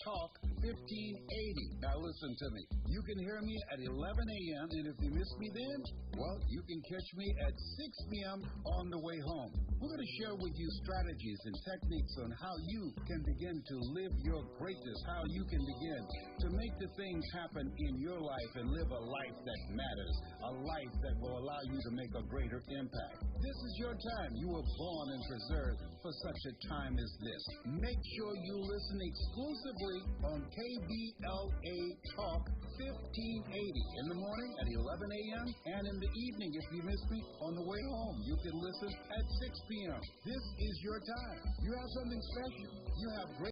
Talk 1580. Now listen to me. You can hear me at 11 a.m., and if you miss me then, well, you can catch me at 6 p.m. on the way home. We're going to share with you strategies and techniques on how you can begin to live your greatness, how you can begin to make the things happen in your life and live a life that matters, a life that will allow you to make a greater impact. This is your time. You were born and preserved for such a time as this. Make sure you listen exclusively on KBLA Talk 1580 in the morning at 11 a.m. and in the evening, if you miss me, on the way home. You can listen at 6 p.m. This is your time. You have something special. You have great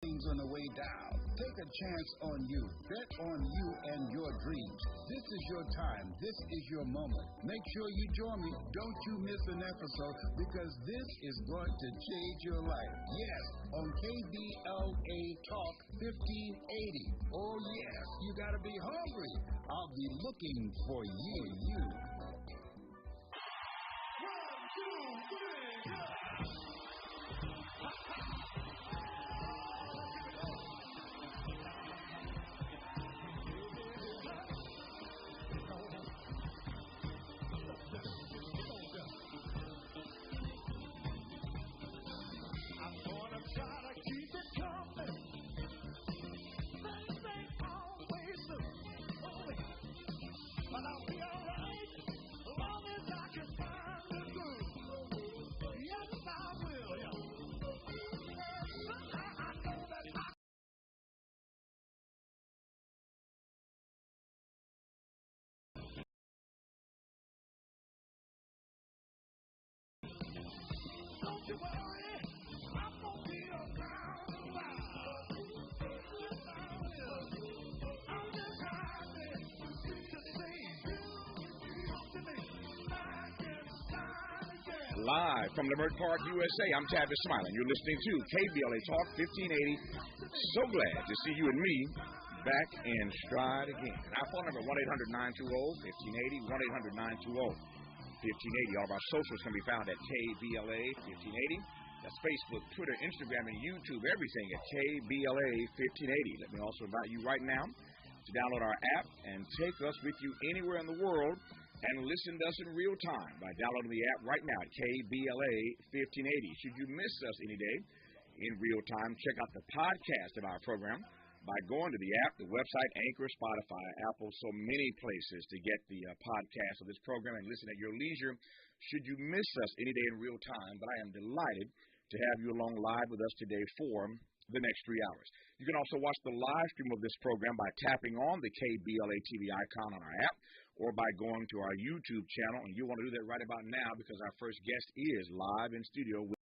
things on the way down. Take a chance on you. Bet on you and your dreams. This is your time. This is your moment. Make sure you join me. Don't you miss an episode, because this is going to change your life. Yes, on KBLA Talk 1580. Oh, yes, you got to be hungry. I'll be looking for you. One, two, three, go! Don't you worry, I'm gonna be around a while. Yes, I will. I'm just happy to see you to me. I can shine again. Live from Leimert Park, USA, I'm Tavis Smiley. You're listening to KBLA Talk 1580. So glad to see you and me back in stride again. Our phone number 1-800-920-1580, 1-800-920-1580. All of our socials can be found at KBLA 1580. That's Facebook, Twitter, Instagram, and YouTube. Everything at KBLA 1580. Let me also invite you right now to download our app and take us with you anywhere in the world and listen to us in real time by downloading the app right now at KBLA 1580. Should you miss us any day in real time, check out the podcast of our program by going to the app, the website, Anchor, Spotify, Apple, so many places to get the podcast of this program and listen at your leisure should you miss us any day in real time. But I am delighted to have you along live with us today for the next 3 hours. You can also watch the live stream of this program by tapping on the KBLA TV icon on our app or by going to our YouTube channel. And you want to do that right about now because our first guest is live in studio with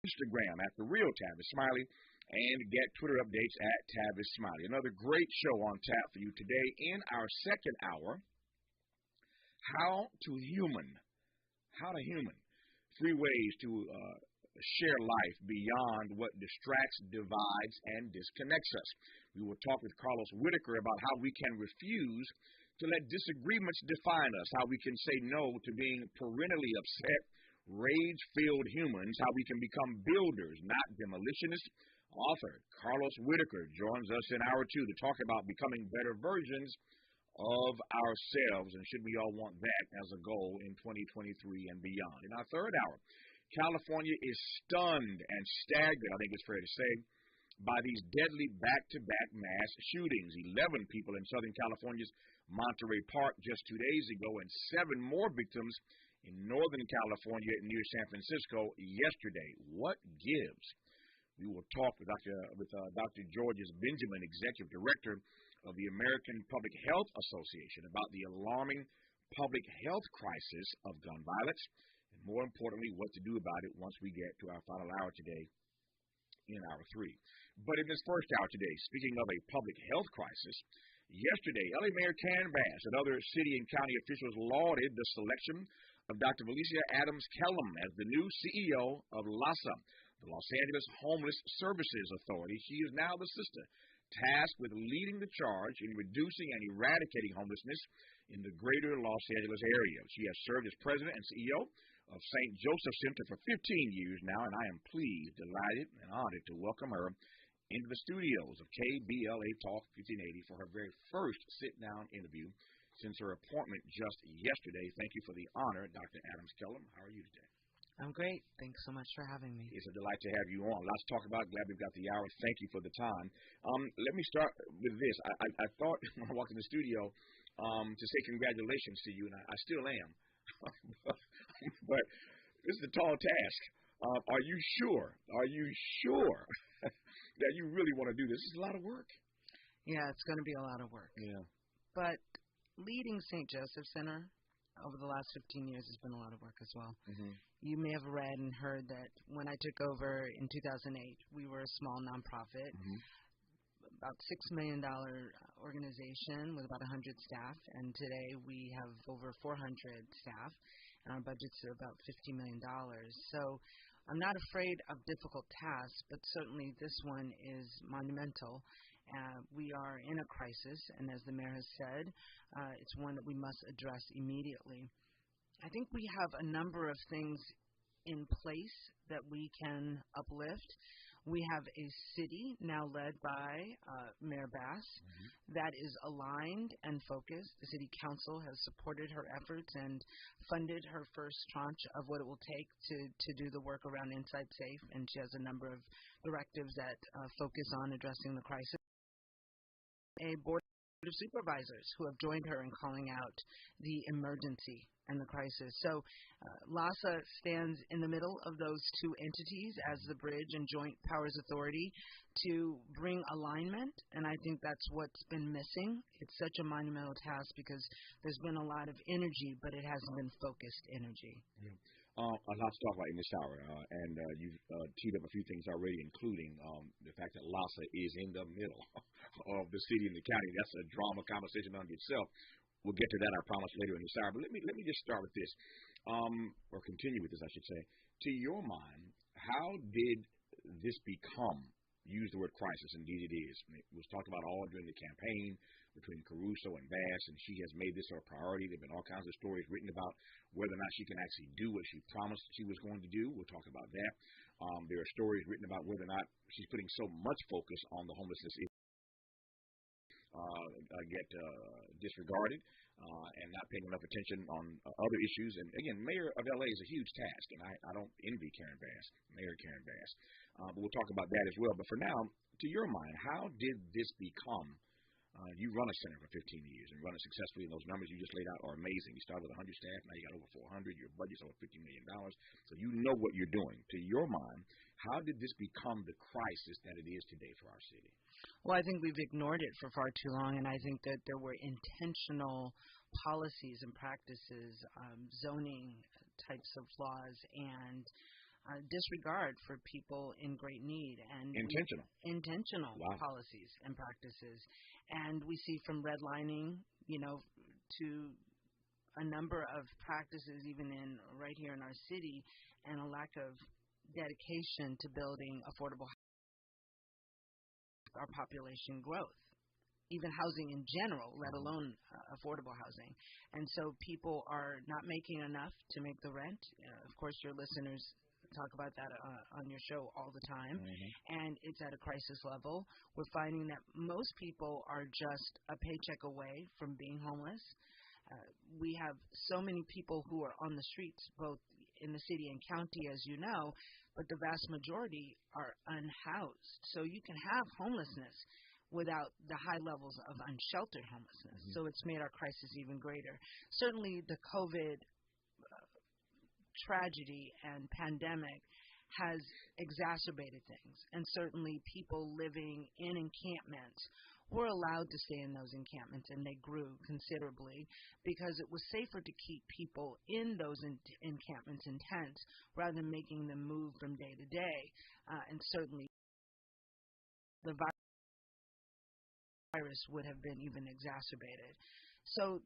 Instagram at The Real Tavis Smiley, and get Twitter updates at Tavis Smiley. Another great show on tap for you today in our second hour, How to Human. 3 ways to share life beyond what distracts, divides, and disconnects us. We will talk with Carlos Whitaker about how we can refuse to let disagreements define us, how we can say no to being perennially upset, rage-filled humans, how we can become builders, not demolitionists. Author Carlos Whitaker joins us in hour 2 to talk about becoming better versions of ourselves, and should we all want that as a goal in 2023 and beyond. In our third hour, California is stunned and staggered, I think it's fair to say, by these deadly back-to-back mass shootings. 11 people in Southern California's Monterey Park just 2 days ago, and 7 more victims in Northern California near San Francisco yesterday. What gives? We will talk with Dr. Georges Benjamin, Executive Director of the American Public Health Association, about the alarming public health crisis of gun violence, and more importantly, what to do about it once we get to our final hour today in hour 3. But in this first hour today, speaking of a public health crisis, yesterday, LA Mayor Karen Bass and other city and county officials lauded the selection of Dr. Valencia Adams Kellum as the new CEO of LAHSA, the Los Angeles Homeless Services Authority. She is now the sister tasked with leading the charge in reducing and eradicating homelessness in the greater Los Angeles area. She has served as president and CEO of St. Joseph Center for 15 years now, and I am pleased, delighted, and honored to welcome her into the studios of KBLA Talk 1580 for her very first sit-down interview since her appointment just yesterday. Thank you for the honor, Dr. Adams Kellum. How are you today? I'm great. Thanks so much for having me. It's a delight to have you on. Lots to talk about. Glad we've got the hour. Thank you for the time. Let me start with this. I thought when I walked in the studio to say congratulations to you, and I still am. But this is a tall task. Are you sure? That you really want to do this? This is a lot of work. Yeah, it's going to be a lot of work. Yeah. But leading St. Joseph Center over the last 15 years has been a lot of work as well. Mm-hmm. You may have read and heard that when I took over in 2008, we were a small nonprofit, about $6 million organization with about 100 staff, and today we have over 400 staff, and our budget's about $50 million. So I'm not afraid of difficult tasks, but certainly this one is monumental. We are in a crisis, and as the mayor has said, it's one that we must address immediately. I think we have a number of things in place that we can uplift. We have a city now led by Mayor Bass that is aligned and focused. The city council has supported her efforts and funded her first tranche of what it will take to do the work around Inside Safe, and she has a number of directives that focus on addressing the crisis. A board of supervisors who have joined her in calling out the emergency and the crisis. So LASA stands in the middle of those two entities as the bridge and joint powers authority to bring alignment, and I think that's what's been missing. It's such a monumental task because there's been a lot of energy, but it hasn't been focused energy. Yeah. A lot to talk about in this hour, and you've teed up a few things already, including the fact that LASA is in the middle of the city and the county. That's a drama conversation unto itself. We'll get to that, I promise, later in this hour. But let me just start with this, or continue with this, I should say. To your mind, how did this become, use the word crisis, indeed it is. It was talked about all during the campaign between Caruso and Bass, and she has made this her priority. There have been all kinds of stories written about whether or not she can actually do what she promised she was going to do. We'll talk about that. There are stories written about whether or not she's putting so much focus on the homelessness issue get disregarded and not paying enough attention on other issues. And again, mayor of LA is a huge task, and I don't envy Mayor Karen Bass. But we'll talk about that as well. But for now, to your mind, how did this become? You run a center for 15 years and run it successfully, and those numbers you just laid out are amazing. You started with 100 staff, now you got over 400. Your budget's over $50 million. So you know what you're doing. To your mind, how did this become the crisis that it is today for our city? Well, I think we've ignored it for far too long, and I think that there were intentional policies and practices, zoning types of laws, and disregard for people in great need, and intentional Wow. policies and practices. And we see from redlining, to a number of practices even right here in our city, and a lack of dedication to building affordable housing, our population growth, even housing in general, let alone affordable housing. And so people are not making enough to make the rent. Of course, your listeners talk about that on your show all the time, and it's at a crisis level. We're finding that most people are just a paycheck away from being homeless. We have so many people who are on the streets, both in the city and county, as you know, but the vast majority are unhoused. So you can have homelessness without the high levels of unsheltered homelessness. So it's made our crisis even greater. Certainly the COVID tragedy and pandemic has exacerbated things, and certainly people living in encampments were allowed to stay in those encampments, and they grew considerably because it was safer to keep people in those encampments and tents rather than making them move from day to day. And certainly the virus would have been even exacerbated. So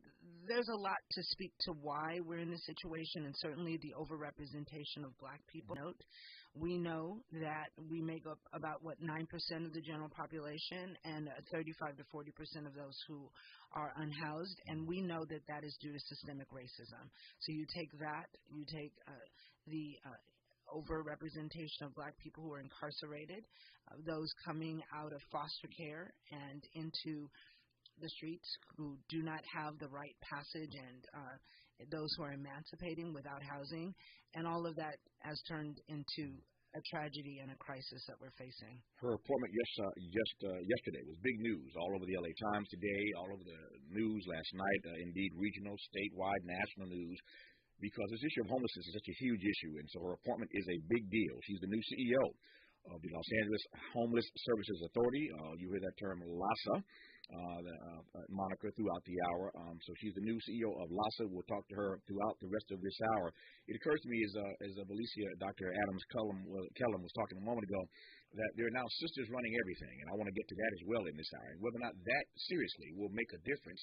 there's a lot to speak to why we're in this situation, and certainly the overrepresentation of black people. Note, We know that we make up about, 9% of the general population, and 35 to 40% of those who are unhoused, and we know that that is due to systemic racism. So you take that, you take the overrepresentation of black people who are incarcerated, those coming out of foster care and into the streets who do not have the right passage, and those who are emancipating without housing, and all of that has turned into a tragedy and a crisis that we're facing. Her appointment yesterday was big news all over the LA Times today, all over the news last night, indeed regional, statewide, national news, because this issue of homelessness is such a huge issue, and so her appointment is a big deal. She's the new CEO of the Los Angeles Homeless Services Authority. You hear that term, LASA, the moniker throughout the hour. So she's the new CEO of LASA. We'll talk to her throughout the rest of this hour. It occurs to me as Valicia, Dr. Adams Kellum was talking a moment ago, that there are now sisters running everything, and I want to get to that as well in this hour, and whether or not that seriously will make a difference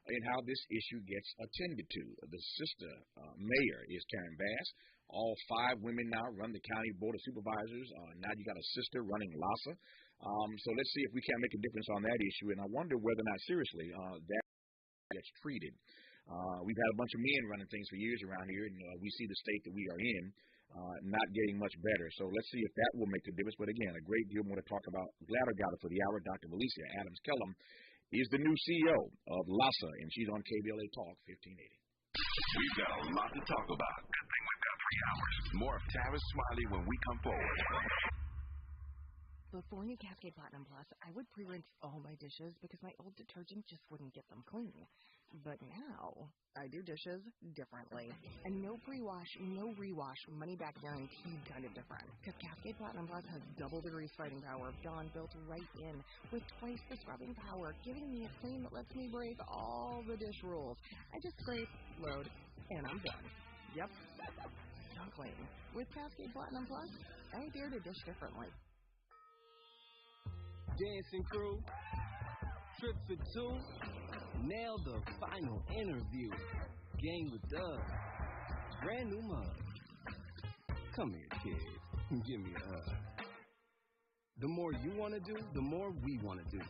in how this issue gets attended to. The sister mayor is Karen Bass. All 5 women now run the county board of supervisors. Now you got a sister running LASA. So let's see if we can make a difference on that issue. And I wonder whether or not seriously that gets treated. We've had a bunch of men running things for years around here, and we see the state that we are in not getting much better. So let's see if that will make a difference. But again, a great deal more to talk about. Glad I got it for the hour. Dr. Valicia Adams Kellum is the new CEO of LASA, and she's on KBLA Talk 1580. We've got a lot to talk about. Good thing we've got 3 hours. More of Tavis Smiley when we come forward. Before new Cascade Platinum Plus, I would pre-rinse all my dishes because my old detergent just wouldn't get them clean. But now, I do dishes differently. And no pre-wash, no rewash, money-back guaranteed kind of different. Because Cascade Platinum Plus has double the grease-fighting power of Dawn built right in, with twice the scrubbing power, giving me a clean that lets me break all the dish rules. I just scrape, load, and I'm done. Yep. So clean. With Cascade Platinum Plus, I dare to dish differently. Dancing crew, trip for 2, nailed the final interview. Gang with Doug, brand new mug. Come here, kids, give me a hug. The more you want to do, the more we want to do.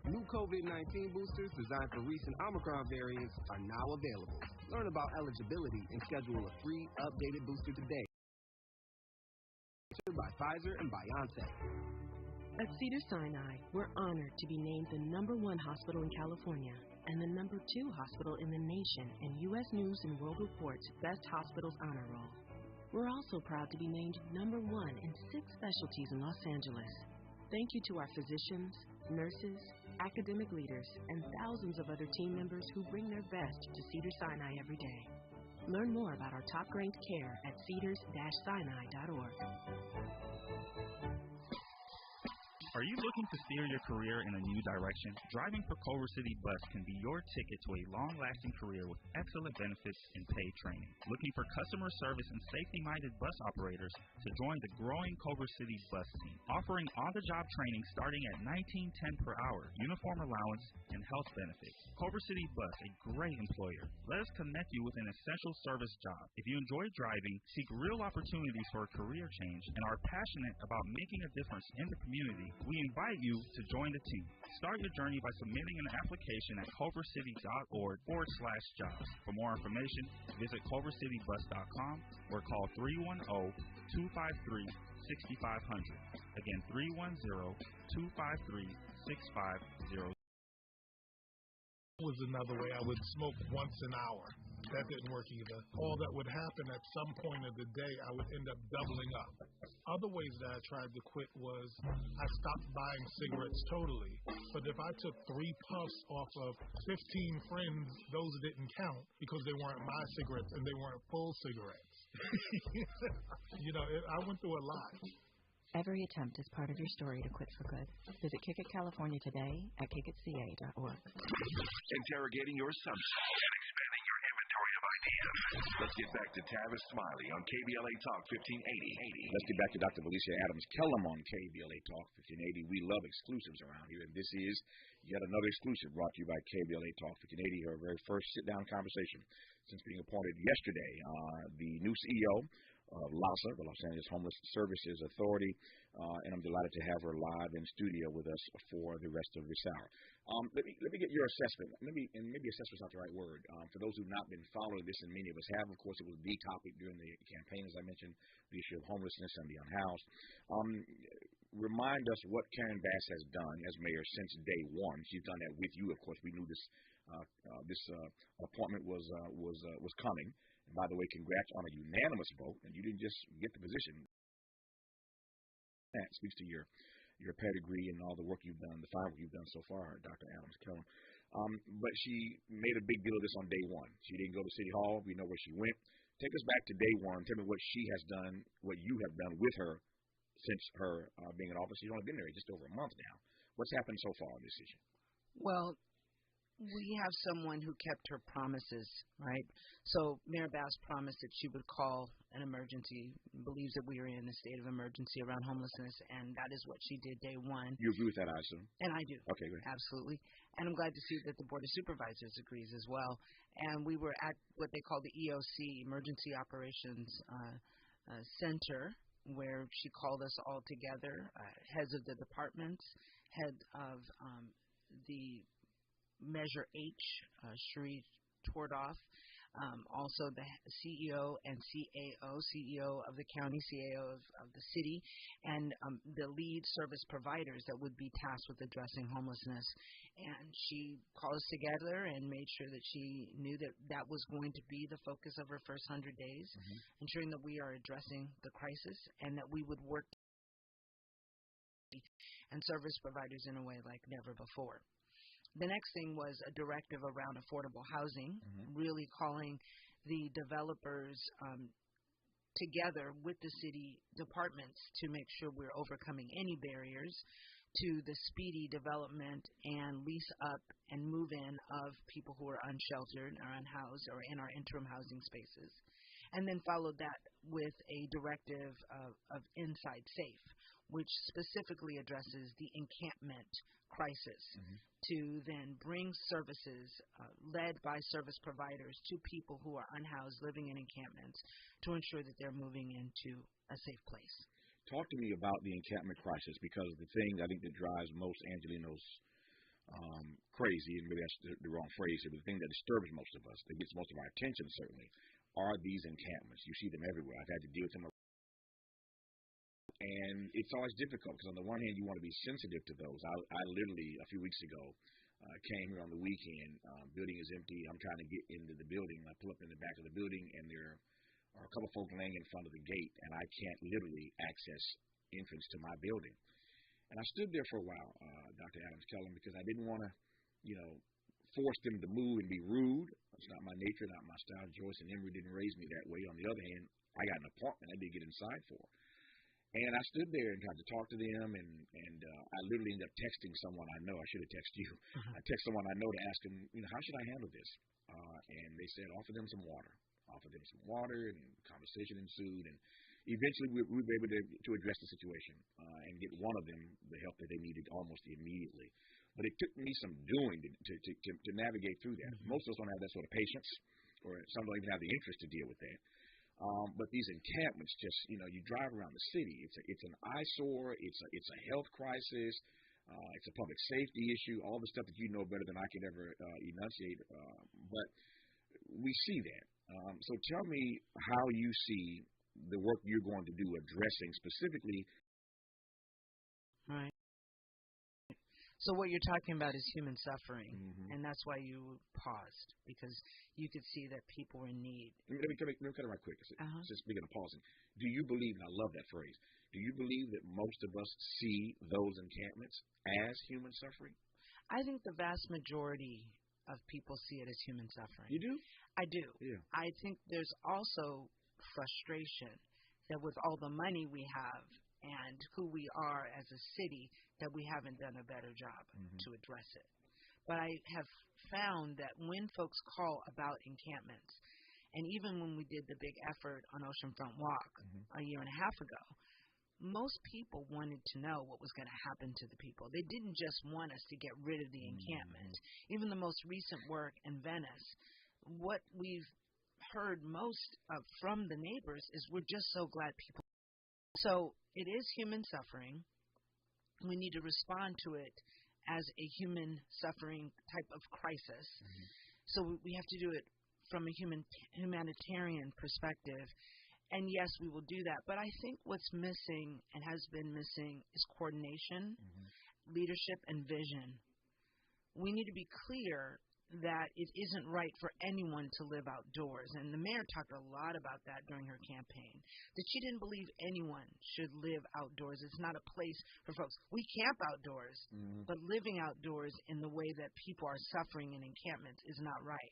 New COVID-19 boosters designed for recent Omicron variants are now available. Learn about eligibility and schedule a free updated booster today. By Pfizer and BioNTech. At Cedars-Sinai, we're honored to be named the #1 hospital in California and the #2 hospital in the nation in U.S. News and World Report's Best Hospitals Honor Roll. We're also proud to be named #1 in 6 specialties in Los Angeles. Thank you to our physicians, nurses, academic leaders, and thousands of other team members who bring their best to Cedars-Sinai every day. Learn more about our top-ranked care at cedars-sinai.org. Are you looking to steer your career in a new direction? Driving for Culver City Bus can be your ticket to a long-lasting career with excellent benefits and paid training. Looking for customer service and safety-minded bus operators to join the growing Culver City Bus team, offering on-the-job training starting at $19.10 per hour, uniform allowance, and health benefits. Culver City Bus, a great employer. Let us connect you with an essential service job. If you enjoy driving, seek real opportunities for a career change, and are passionate about making a difference in the community, we invite you to join the team. Start your journey by submitting an application at culvercity.org/jobs. For more information, visit culvercitybus.com or call 310-253-6500. Again, 310-253-6500. Was another way. I would smoke once an hour. That didn't work either. All that would happen at some point of the day, I would end up doubling up. Other ways that I tried to quit was I stopped buying cigarettes totally. But if I took 3 puffs off of 15 friends, those didn't count because they weren't my cigarettes and they weren't full cigarettes. I went through a lot. Every attempt is part of your story to quit for good. Visit Kick It California today at kickitca.org. Interrogating your assumptions and expanding your inventory of ideas. Let's get back to Tavis Smiley on KBLA Talk 1580. Let's get back to Dr. Valicia Adams Kellum on KBLA Talk 1580. We love exclusives around here, and this is Yet another exclusive brought to you by KBLA Talk 1580, her very first sit-down conversation since being appointed yesterday. The new CEO of LAHSA, the Los Angeles Homeless Services Authority, and I'm delighted to have her live in studio with us for the rest of this hour. Let me get your assessment. Maybe assessment's not the right word. For those who've not been following this, and many of us have, of course, it was the topic during the campaign, as I mentioned, the issue of homelessness and the unhoused. Remind us what Karen Bass has done as mayor since day one. She's done that with you, of course. We knew this appointment was coming. And by the way, congrats on a unanimous vote, and you didn't just get the position. That speaks to your pedigree and all the work you've done, the fine work you've done so far, Dr. Adams Kellum. But she made a big deal of this on day one. She didn't go to City Hall. We know where she went. Take us back to day one. Tell me what she has done, what you have done with her since her being in office. She's only been there just over a month now. What's happened so far on this issue? Well, we have someone who kept her promises, right? So Mayor Bass promised that she would call an emergency, believes that we are in a state of emergency around homelessness, and that is what she did day one. You agree with that, I assume? And I do. Okay, great. Absolutely. And I'm glad to see that the Board of Supervisors agrees as well. And we were at what they call the EOC, Emergency Operations Center, where she called us all together, heads of the departments, head of the Measure H, Sheree Tordoff, also the CEO and CEO of the county, CAO of the city, and the lead service providers that would be tasked with addressing homelessness. And she called us together and made sure that she knew that that was going to be the focus of her first 100 days, ensuring that we are addressing the crisis and that we would work and service providers in a way like never before. The next thing was a directive around affordable housing, really calling the developers together with the city departments to make sure we're overcoming any barriers to the speedy development and lease up and move in of people who are unsheltered or unhoused or in our interim housing spaces. And then followed that with a directive of Inside Safe, which specifically addresses the encampment crisis to then bring services led by service providers to people who are unhoused living in encampments to ensure that they're moving into a safe place. Talk to me about the encampment crisis, because the thing I think that drives most Angelinos crazy, and maybe that's the wrong phrase here, but the thing that disturbs most of us, that gets most of our attention certainly, are these encampments. You see them everywhere. I've had to deal with them. And it's always difficult because on the one hand, you want to be sensitive to those. I literally, a few weeks ago, came here on the weekend. Building is empty. I'm trying to get into the building. I pull up in the back of the building, and there are a couple of folk laying in front of the gate, and I can't literally access entrance to my building. And I stood there for a while, Dr. Adams Kellum, because I didn't want to, force them to move and be rude. It's not my nature, not my style. Joyce and Emery didn't raise me that way. On the other hand, I got an appointment I did get inside for. And I stood there and tried to talk to them, and I literally ended up texting someone I know. I should have texted you. I texted someone I know to ask them, how should I handle this? And they said, offer them some water. Offer them some water, and conversation ensued. And eventually we were able to address the situation and get one of them the help that they needed almost immediately. But it took me some doing to navigate through that. Most of us don't have that sort of patience, or some don't even have the interest to deal with that. But these encampments just, you drive around the city. It's an eyesore. It's a health crisis. It's a public safety issue. All the stuff that you know better than I could ever enunciate. But we see that. So tell me how you see the work you're going to do addressing specifically. Right. So what you're talking about is human suffering, and that's why you paused, because you could see that people were in need. Let me cut it right quick. Just speaking of pausing, do you believe, and I love that phrase, do you believe that most of us see those encampments as human suffering? I think the vast majority of people see it as human suffering. You do? I do. Yeah. I think there's also frustration that with all the money we have and who we are as a city, that we haven't done a better job to address it. But I have found that when folks call about encampments, and even when we did the big effort on Oceanfront Walk a year and a half ago, most people wanted to know what was going to happen to the people. They didn't just want us to get rid of the encampment. Even the most recent work in Venice, what we've heard most from the neighbors is we're just so glad people. So it is human suffering. We need to respond to it as a human suffering type of crisis. So we have to do it from a humanitarian perspective. And yes, we will do that. But I think what's missing and has been missing is coordination, leadership, and vision. We need to be clear that it isn't right for anyone to live outdoors. And the mayor talked a lot about that during her campaign, that she didn't believe anyone should live outdoors. It's not a place for folks. We camp outdoors, but living outdoors in the way that people are suffering in encampments is not right.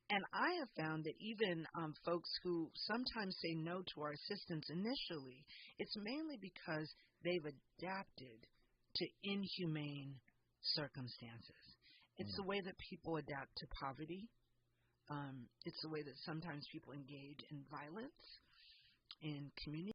And I have found that even folks who sometimes say no to our assistance initially, it's mainly because they've adapted to inhumane circumstances. It's the way that people adapt to poverty. It's the way that sometimes people engage in violence in community.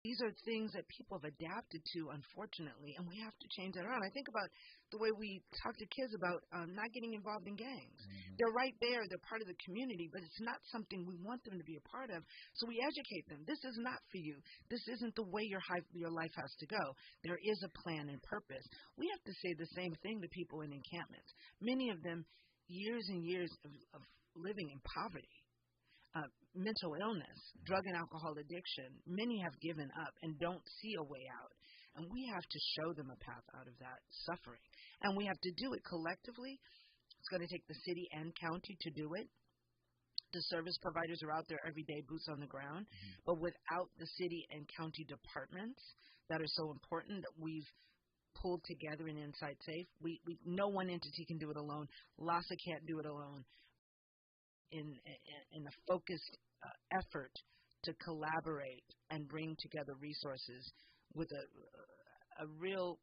These are things that people have adapted to, unfortunately, and we have to change that around. I think about the way we talk to kids about not getting involved in gangs. They're right there. They're part of the community, but it's not something we want them to be a part of. So we educate them. This is not for you. This isn't the way your life has to go. There is a plan and purpose. We have to say the same thing to people in encampments. Many of them, years and years of living in poverty. Mental illness, drug and alcohol addiction, many have given up and don't see a way out. And we have to show them a path out of that suffering. And we have to do it collectively. It's going to take the city and county to do it. The service providers are out there every day, boots on the ground. But without the city and county departments that are so important that we've pulled together in Inside Safe, no one entity can do it alone. LASA can't do it alone. In a focused effort to collaborate and bring together resources with a real,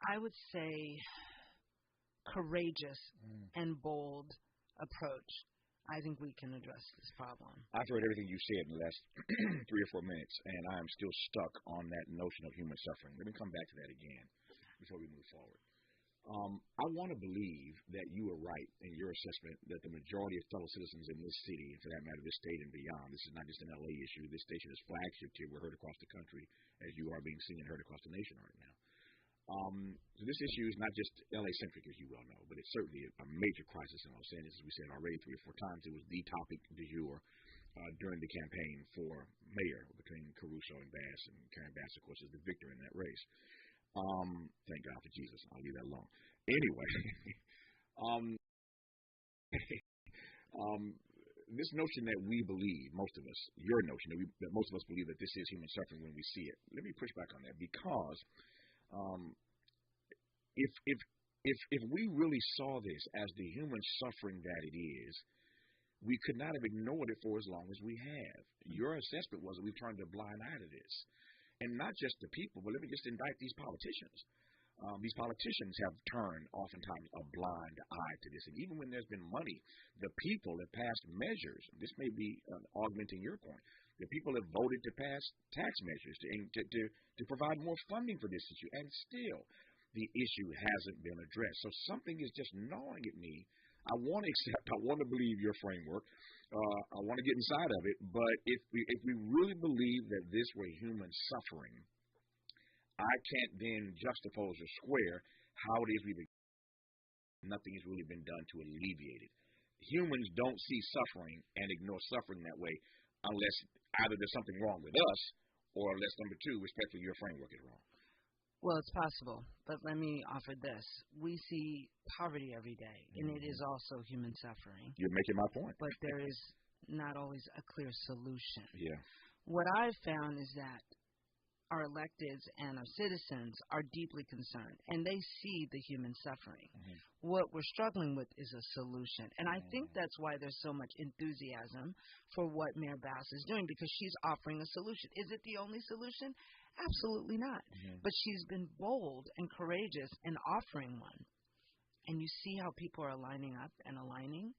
I would say, courageous and bold approach, I think we can address this problem. I've heard everything you said in the last 3 or 4 minutes, and I am still stuck on that notion of human suffering. Let me come back to that again before we move forward. I want to believe that you are right in your assessment that the majority of fellow citizens in this city, and for that matter, this state and beyond, this is not just an LA issue. This station is flagship here. We're heard across the country, as you are being seen and heard across the nation right now. So this issue is not just LA-centric, as you well know, but it's certainly a major crisis in Los Angeles. As we said already 3 or 4 times, it was the topic du jour during the campaign for mayor between Caruso and Bass, and Karen Bass, of course, is the victor in that race. Thank God for Jesus. I'll leave that alone. Anyway, this notion that we believe, most of us, your notion that most of us believe that this is human suffering when we see it. Let me push back on that, because if we really saw this as the human suffering that it is, we could not have ignored it for as long as we have. Your assessment was that we've turned a blind eye to this. And not just the people, but let me just indict these politicians. These politicians have turned oftentimes a blind eye to this. And even when there's been money, the people have passed measures. This may be augmenting your point. The people have voted to pass tax measures to provide more funding for this issue. And still, the issue hasn't been addressed. So something is just gnawing at me. I want to believe your framework. I want to get inside of it. But if we really believe that this were human suffering, I can't then juxtapose or square how it is nothing has really been done to alleviate it. Humans don't see suffering and ignore suffering that way unless either there's something wrong with us, or unless, number 2, respectfully, your framework is wrong. Well, it's possible, but let me offer this. We see poverty every day, and it is also human suffering. You're making my point. But there is not always a clear solution. Yeah. What I've found is that our electeds and our citizens are deeply concerned, and they see the human suffering. What we're struggling with is a solution, and I think that's why there's so much enthusiasm for what Mayor Bass is doing, because she's offering a solution. Is it the only solution? Absolutely not. But she's been bold and courageous in offering one. And you see how people are lining up and aligning.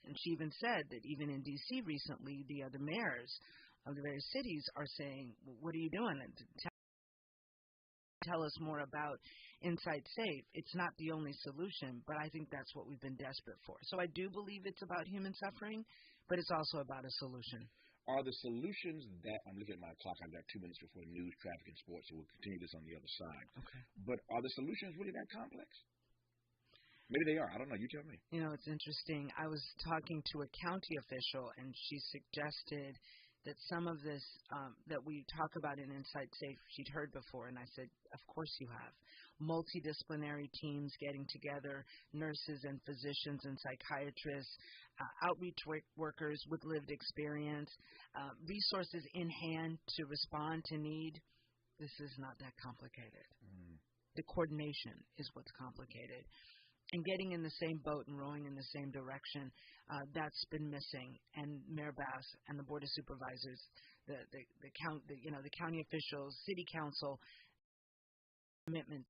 And she even said that even in D.C. recently, the other mayors of the various cities are saying, what are you doing? Tell us more about Inside Safe. It's not the only solution, but I think that's what we've been desperate for. So I do believe it's about human suffering, but it's also about a solution. Are the solutions that, I'm looking at my clock, I've got 2 minutes before news, traffic, and sports, so we'll continue this on the other side. Okay. But are the solutions really that complex? Maybe they are. I don't know. You tell me. You know, it's interesting. I was talking to a county official, and she suggested that some of this that we talk about in Inside Safe she'd heard before, and I said, of course you have. Multidisciplinary teams getting together, nurses and physicians and psychiatrists, outreach workers with lived experience, resources in hand to respond to need. This is not that complicated. The coordination is what's complicated. And getting in the same boat and rowing in the same direction, that's been missing. And Mayor Bass and the Board of Supervisors, the county officials, city council, commitment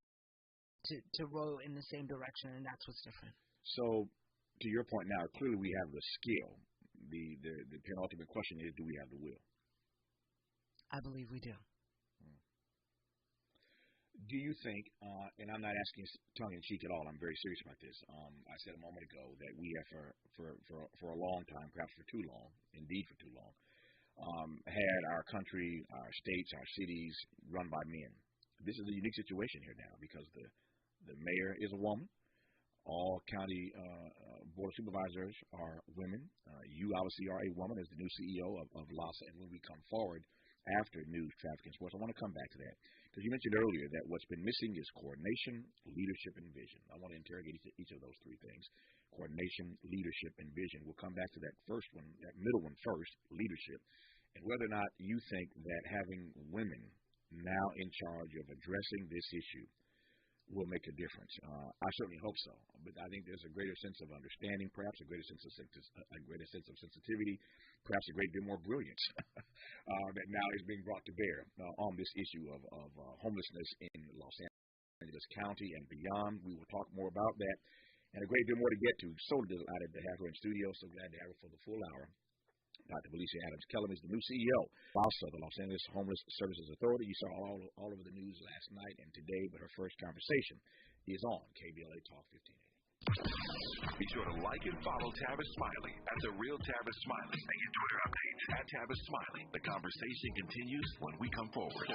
to row in the same direction, and that's what's different. So, to your point now, clearly we have the skill. The penultimate question is, do we have the will? I believe we do. Do you think, and I'm not asking tongue-in-cheek at all, I'm very serious about this. I said a moment ago that we have for a long time, perhaps for too long, indeed for too long, had our country, our states, our cities run by men. This is a unique situation here now because the mayor is a woman. All county board of supervisors are women. You obviously are a woman as the new CEO of LASA. And when we come forward after news, traffic, and sports, I want to come back to that. Because you mentioned earlier that what's been missing is coordination, leadership, and vision. I want to interrogate each of those three things. Coordination, leadership, and vision. We'll come back to that first one, that middle one first, leadership. And whether or not you think that having women now in charge of addressing this issue will make a difference. I certainly hope so. But I think there's a greater sense of understanding, perhaps a greater sense of sensitivity, perhaps a great deal more brilliance that now is being brought to bear on this issue of homelessness in Los Angeles County and beyond. We will talk more about that and a great deal more to get to. So delighted to have her in studio. So glad to have her for the full hour. Dr. Felicia Adams-Kellum is the new CEO of the Los Angeles Homeless Services Authority. You saw all over the news last night and today, but her first conversation is on KBLA Talk 1580. Be sure to like and follow Tavis Smiley at The Real Tavis Smiley and get Twitter updates at Tavis Smiley. The conversation continues when we come forward.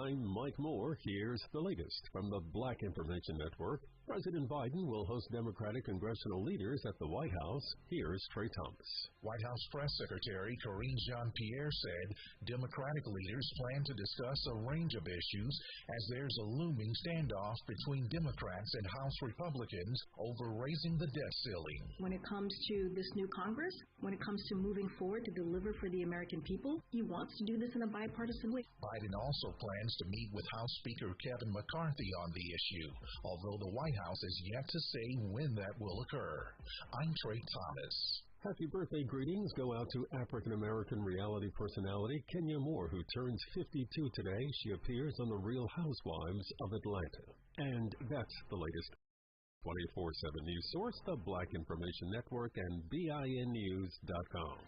I'm Mike Moore. Here's the latest from the Black Information Network. President Biden will host Democratic congressional leaders at the White House. Here's Trey Thomas. White House Press Secretary Karine Jean-Pierre said Democratic leaders plan to discuss a range of issues as there's a looming standoff between Democrats and House Republicans over raising the debt ceiling. When it comes to this new Congress, when it comes to moving forward to deliver for the American people, he wants to do this in a bipartisan way. Biden also plans to meet with House Speaker Kevin McCarthy on the issue, although the White House is yet to say when that will occur. I'm Trey Thomas. Happy birthday greetings go out to African-American reality personality Kenya Moore, who turns 52 today. She appears on The Real Housewives of Atlanta. And that's the latest 24/7 news source, the Black Information Network and BINnews.com.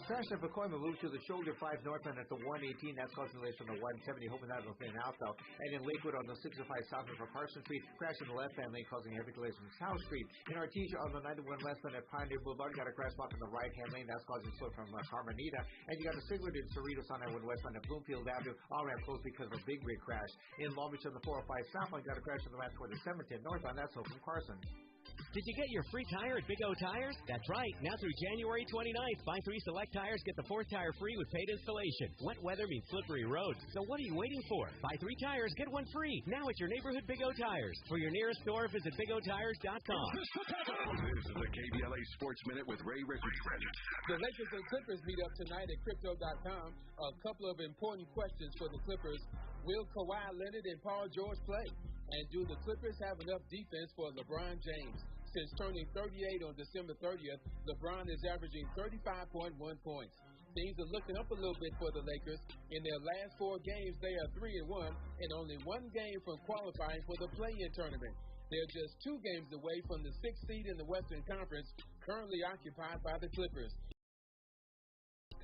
Crash at McCoyman moves to the shoulder 5 northbound at the 118. That's causing delays from the 170. Hoping that will thin out though. And in Lakewood on the 605 southbound from Carson Street. Crash in the left-hand lane causing heavy delays from South Street. In Artesia on the 91 westbound at Pioneer Boulevard. Got a crash block in the right-hand lane. That's causing slow from Carmenita. And you got a cigarette in Cerritos on 91 westbound at Bloomfield Avenue. All ramp closed because of a big rig crash. In Long Beach on the 405 southbound. Got a crash on the ramp toward the 710 northbound. That's Hope from Carson. Did you get your free tire at Big O Tires? That's right. Now through January 29th, buy 3 select tires, get the 4th tire free with paid installation. Wet weather means slippery roads. So what are you waiting for? Buy 3 tires, get 1 free. Now at your neighborhood Big O Tires. For your nearest store, visit BigOTires.com. This is the KBLA Sports Minute with Ray Richardson. The Lakers and Clippers meet up tonight at Crypto.com. A couple of important questions for the Clippers. Will Kawhi Leonard and Paul George play? And do the Clippers have enough defense for LeBron James? Since turning 38 on December 30th, LeBron is averaging 35.1 points. Things are looking up a little bit for the Lakers. In their last 4 games, they are 3-1 and only 1 game from qualifying for the play-in tournament. They're just 2 games away from the 6th seed in the Western Conference, currently occupied by the Clippers.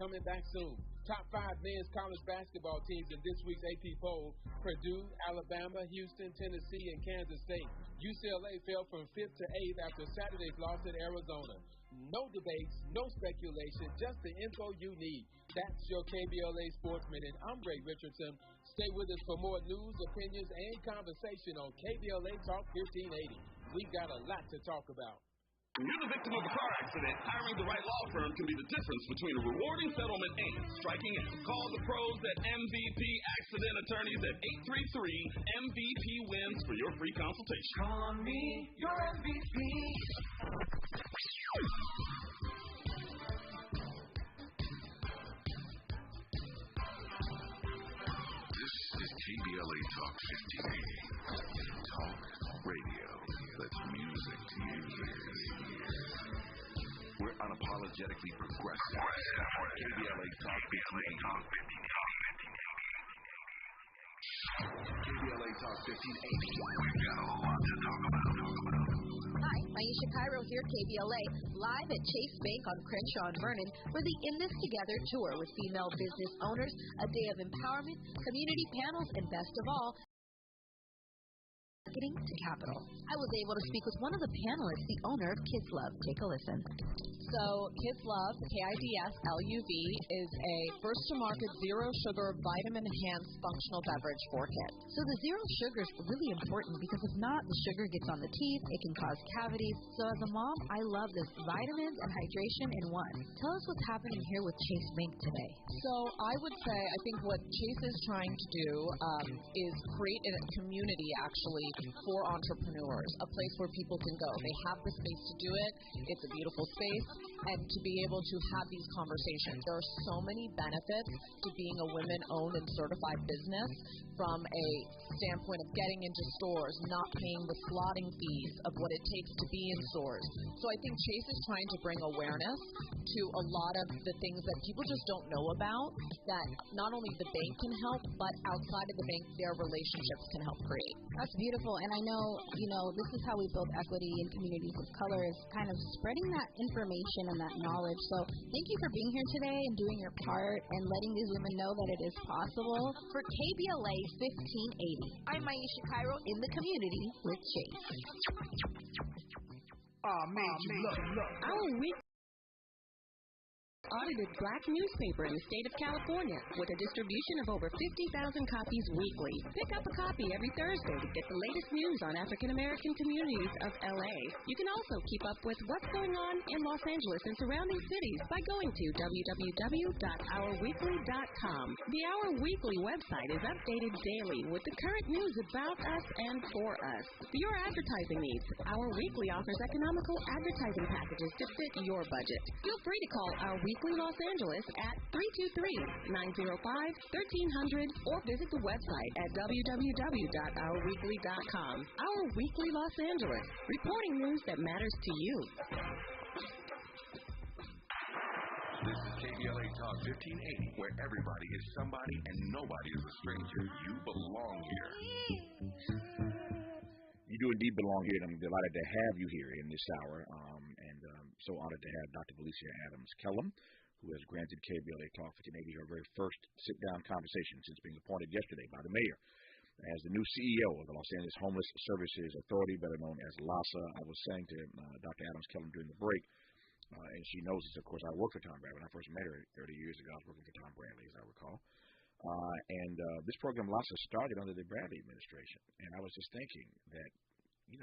Coming back soon. Top 5 men's college basketball teams in this week's AP poll: Purdue, Alabama, Houston, Tennessee, and Kansas State. UCLA fell from 5th to 8th after Saturday's loss at Arizona. No debates, no speculation, just the info you need. That's your KBLA Sports Minute. I'm Ray Richardson. Stay with us for more news, opinions, and conversation on KBLA Talk 1580. We've got a lot to talk about. When you're the victim of a car accident, hiring the right law firm can be the difference between a rewarding settlement and striking out. Call the pros at MVP Accident Attorneys at 833-MVP-WINS for your free consultation. Call on me, your MVP. This is KBLA Talk 1580. Talk radio. That's music to you. We're unapologetically progressive. KBLA Talk 1580. KBLA Talk 1580. We've got a lot to talk about. Hi, Maisha Cairo here, KBLA, live at Chase Bank on Crenshaw and Vernon for the In This Together tour with female business owners, a day of empowerment, community panels, and best of all, marketing to capital. I was able to speak with one of the panelists, the owner of Kids Love. Take a listen. So Kids Love, KIDSLUV, is a first-to-market zero-sugar, vitamin-enhanced functional beverage for kids. So the zero sugar is really important because if not, the sugar gets on the teeth, it can cause cavities. So as a mom, I love this vitamins and hydration in one. Tell us what's happening here with Chase Bank today. So I would say I think what Chase is trying to do is create a community, actually, for entrepreneurs, a place where people can go. They have the space to do it. It's a beautiful space. And to be able to have these conversations. There are so many benefits to being a women-owned and certified business, from a standpoint of getting into stores, not paying the slotting fees of what it takes to be in stores. So I think Chase is trying to bring awareness to a lot of the things that people just don't know about, that not only the bank can help, but outside of the bank, their relationships can help create. That's beautiful. And I know, this is how we build equity in communities of color, is kind of spreading that information and that knowledge. So thank you for being here today and doing your part and letting these women know that it is possible. For KBLA 1580, I'm Maisha Cairo in the community with Chase. Our week audited black newspaper in the state of California with a distribution of over 50,000 copies weekly. Pick up a copy every Thursday to get the latest news on African American communities of LA. You can also keep up with what's going on in Los Angeles and surrounding cities by going to www.ourweekly.com. The Our Weekly website is updated daily with the current news about us and for us. For your advertising needs, Our Weekly offers economical advertising packages to fit your budget. Feel free to call Our Weekly Los Angeles at 323-905-1300 or visit the website at www.ourweekly.com. Our Weekly Los Angeles, reporting news that matters to you. This is KBLA Talk 1580, where everybody is somebody and nobody is a stranger. You belong here. You do indeed belong here, and I'm delighted to have you here in this hour, and so honored to have Dr. Felicia Adams-Kellum, who has granted KBLA Talk 1580 her very first sit-down conversation since being appointed yesterday by the mayor as the new CEO of the Los Angeles Homeless Services Authority, better known as LAHSA. I was saying to Dr. Adams-Kellum during the break, and she knows this, of course, I worked for Tom Bradley. When I first met her 30 years ago, I was working for Tom Bradley, as I recall. This program, LAHSA, started under the Bradley administration, and I was just thinking that,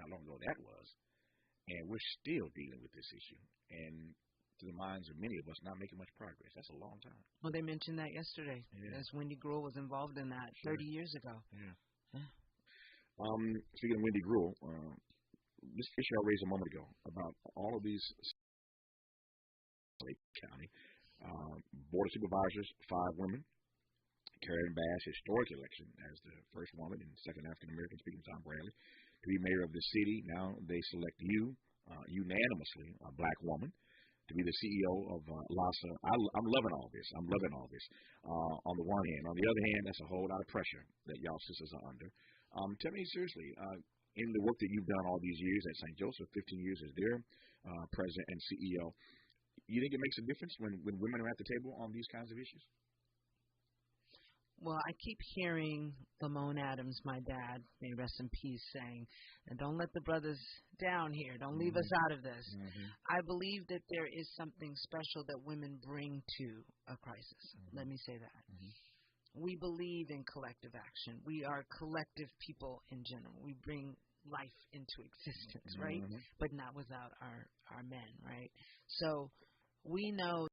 how long ago that was, and we're still dealing with this issue, and to the minds of many of us, not making much progress. That's a long time. Well, they mentioned that yesterday, as Wendy Gruhl was involved in that 30 years ago. Yeah. Speaking of Wendy Gruhl, this issue I raised a moment ago about all of these county board of supervisors, 5 women. Karen Bass, historic election as the first woman and second African-American, speaking of Tom Bradley, to be mayor of the city. Now they select you, unanimously, a black woman, to be the CEO of LAHSA. I'm loving all this. On the one hand. On the other hand, that's a whole lot of pressure that y'all sisters are under. Tell me seriously, in the work that you've done all these years at St. Joseph, 15 years as their president and CEO, you think it makes a difference when women are at the table on these kinds of issues? Well, I keep hearing Lamone Adams, my dad, may he rest in peace, saying, and don't let the brothers down here. Don't leave us out of this. I believe that there is something special that women bring to a crisis. Let me say that. We believe in collective action. We are collective people in general. We bring life into existence, right? But not without our men, right? So we know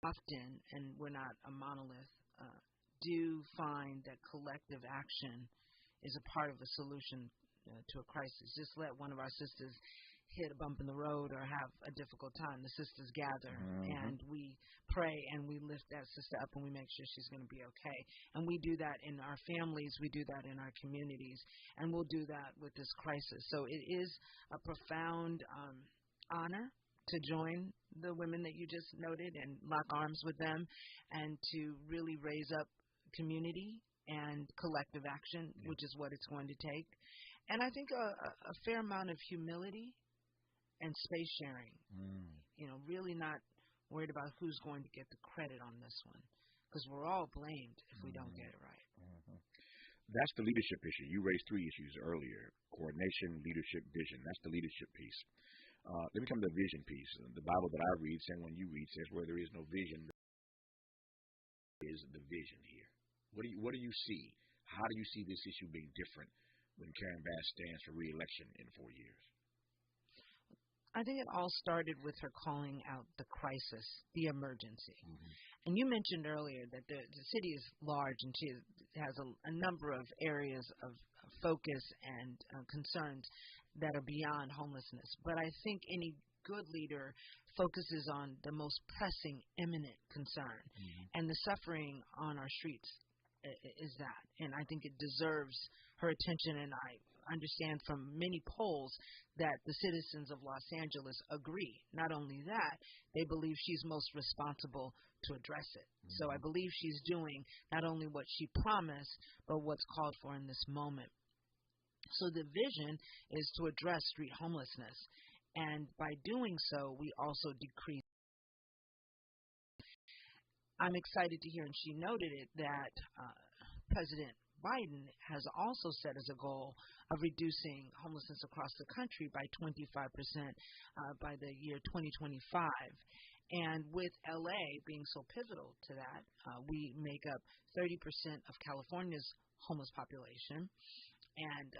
often, and we're not a monolith, do find that collective action is a part of a solution to a crisis. Just let one of our sisters hit a bump in the road or have a difficult time. The sisters gather and we pray and we lift that sister up and we make sure she's going to be okay. And we do that in our families. We do that in our communities. And we'll do that with this crisis. So it is a profound honor to join the women that you just noted and lock arms with them and to really raise up community and collective action, which is what it's going to take. And I think a fair amount of humility and space sharing, really not worried about who's going to get the credit on this one, because we're all blamed if we don't get it right. That's the leadership issue. You raised three issues earlier: coordination, leadership, vision. That's the leadership piece. Let me come to the vision piece. The Bible that I read, and when you read, says where there is no vision, there is the vision here. What do you see? How do you see this issue being different when Karen Bass stands for re-election in 4 years? I think it all started with her calling out the crisis, the emergency. And you mentioned earlier that the city is large and she has a number of areas of focus and concerns that are beyond homelessness. But I think any good leader focuses on the most pressing, imminent concern. And the suffering on our streets is that. And I think it deserves her attention. And I understand from many polls that the citizens of Los Angeles agree. Not only that, they believe she's most responsible to address it. So I believe she's doing not only what she promised, but what's called for in this moment. So the vision is to address street homelessness. And by doing so, we also decrease. I'm excited to hear, and she noted it, that President Biden has also set as a goal of reducing homelessness across the country by 25% by the year 2025. And with LA being so pivotal to that, we make up 30% of California's homeless population and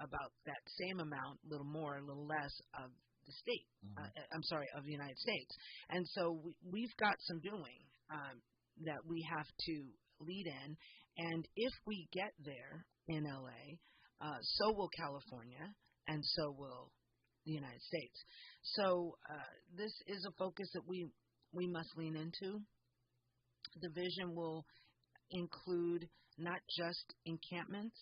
about that same amount, a little more, a little less, of the state, of the United States. And so we've got some doing that we have to lead in. And if we get there in LA, so will California, and so will the United States. So this is a focus that we must lean into. The vision will include not just encampments,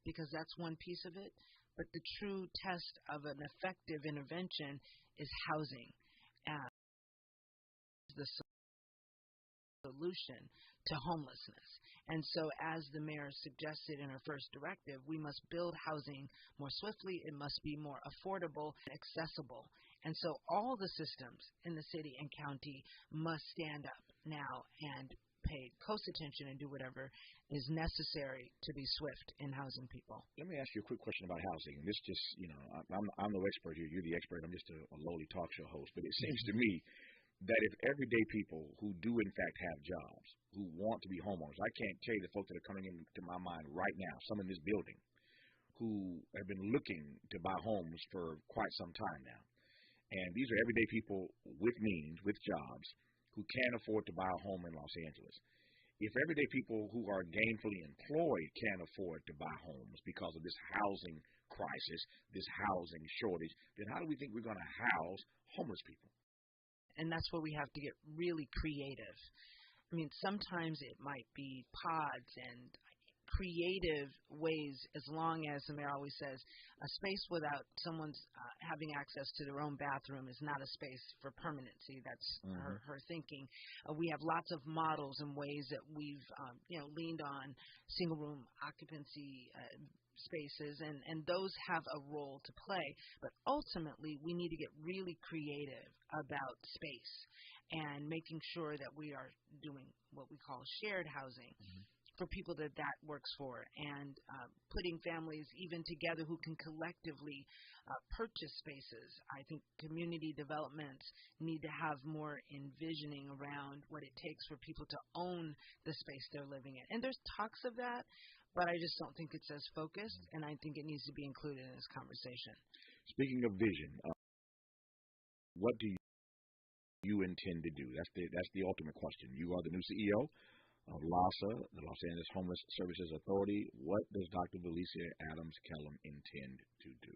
because that's one piece of it, but the true test of an effective intervention is housing. The solution to homelessness. And so, as the mayor suggested in her first directive, we must build housing more swiftly. It must be more affordable and accessible. And so all the systems in the city and county must stand up now and pay close attention and do whatever is necessary to be swift in housing people. Let me ask you a quick question about housing. And this just, I'm no expert here. You're the expert. I'm just a lowly talk show host. But it seems to me that if everyday people who do in fact have jobs, who want to be homeowners, I can't tell you the folks that are coming into my mind right now, some in this building, who have been looking to buy homes for quite some time now. And these are everyday people with means, with jobs, who can't afford to buy a home in Los Angeles. If everyday people who are gainfully employed can't afford to buy homes because of this housing crisis, this housing shortage, then how do we think we're going to house homeless people? And that's where we have to get really creative. I mean, sometimes it might be pods and creative ways, as long as, the mayor always says, a space without someone's having access to their own bathroom is not a space for permanency. That's her thinking. We have lots of models and ways that we've leaned on single room occupancy, spaces, and those have a role to play. But ultimately, we need to get really creative about space and making sure that we are doing what we call shared housing for people that works for, and putting families even together who can collectively purchase spaces. I think community developments need to have more envisioning around what it takes for people to own the space they're living in. And there's talks of that, but I just don't think it's as focused, and I think it needs to be included in this conversation. Speaking of vision, what do you intend to do? That's the ultimate question. You are the new CEO of LAHSA, the Los Angeles Homeless Services Authority. What does Dr. Valicia Adams Kellum intend to do?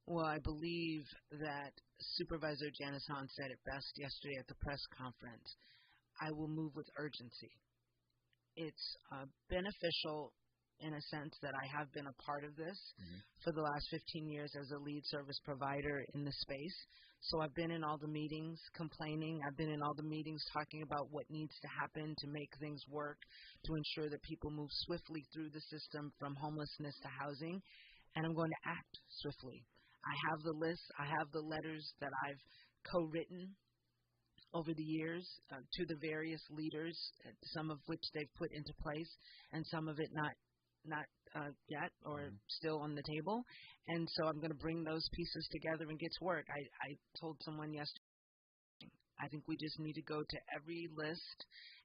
Well, I believe that Supervisor Janice Hahn said it best yesterday at the press conference. I will move with urgency. It's beneficial in a sense that I have been a part of this for the last 15 years as a lead service provider in the space. So I've been in all the meetings complaining. I've been in all the meetings talking about what needs to happen to make things work, to ensure that people move swiftly through the system from homelessness to housing. And I'm going to act swiftly. I have the list. I have the letters that I've co-written over the years to the various leaders, some of which they've put into place, and some of it not yet or still on the table. And so I'm going to bring those pieces together and get to work. I told someone yesterday, I think we just need to go to every list,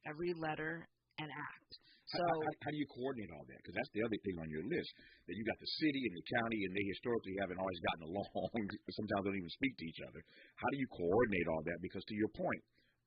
every letter, and act. So how do you coordinate all that? Because that's the other thing on your list, that you got the city and the county, and they historically haven't always gotten along. Sometimes don't even speak to each other. How do you coordinate all that? Because to your point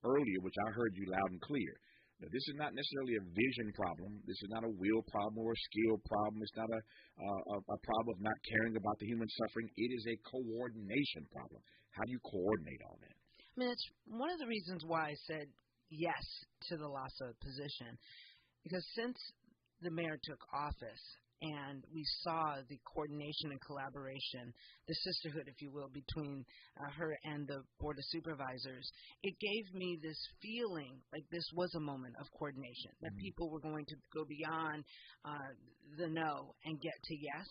earlier, which I heard you loud and clear, that this is not necessarily a vision problem. This is not a will problem or a skill problem. It's not a problem of not caring about the human suffering. It is a coordination problem. How do you coordinate all that? I mean, it's one of the reasons why I said yes to the LAHSA position, because since the mayor took office and we saw the coordination and collaboration, the sisterhood, if you will, between her and the Board of Supervisors, it gave me this feeling like this was a moment of coordination, that people were going to go beyond the no and get to yes.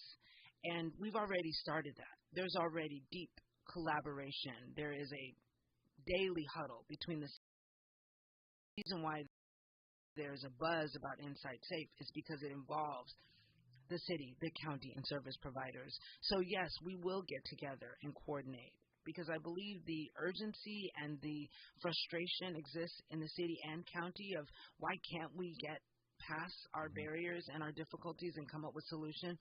And we've already started that. There's already deep collaboration. There is a daily huddle between the reason why there's a buzz about Inside Safe is because it involves the city, the county, and service providers. So, yes, we will get together and coordinate, because I believe the urgency and the frustration exists in the city and county of why can't we get past our barriers and our difficulties and come up with solutions.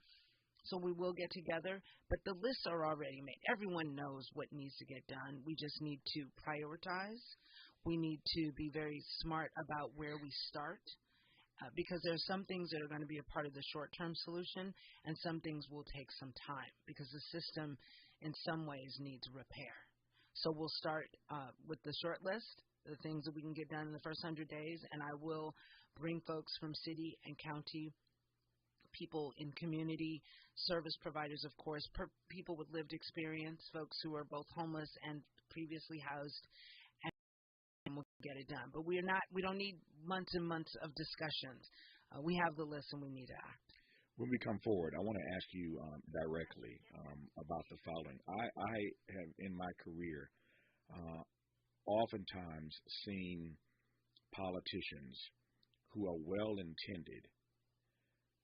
So we will get together, but the lists are already made. Everyone knows what needs to get done. We just need to prioritize. We need to be very smart about where we start. Because there are some things that are going to be a part of the short-term solution, and some things will take some time because the system in some ways needs repair. So we'll start with the short list, the things that we can get done in the first 100 days, and I will bring folks from city and county, people in community, service providers, of course, people with lived experience, folks who are both homeless and previously housed, and we'll get it done. But we don't need months and months of discussions. We have the list and we need to act. When we come forward, I want to ask you directly about the following. I have, in my career, oftentimes seen politicians who are well-intended.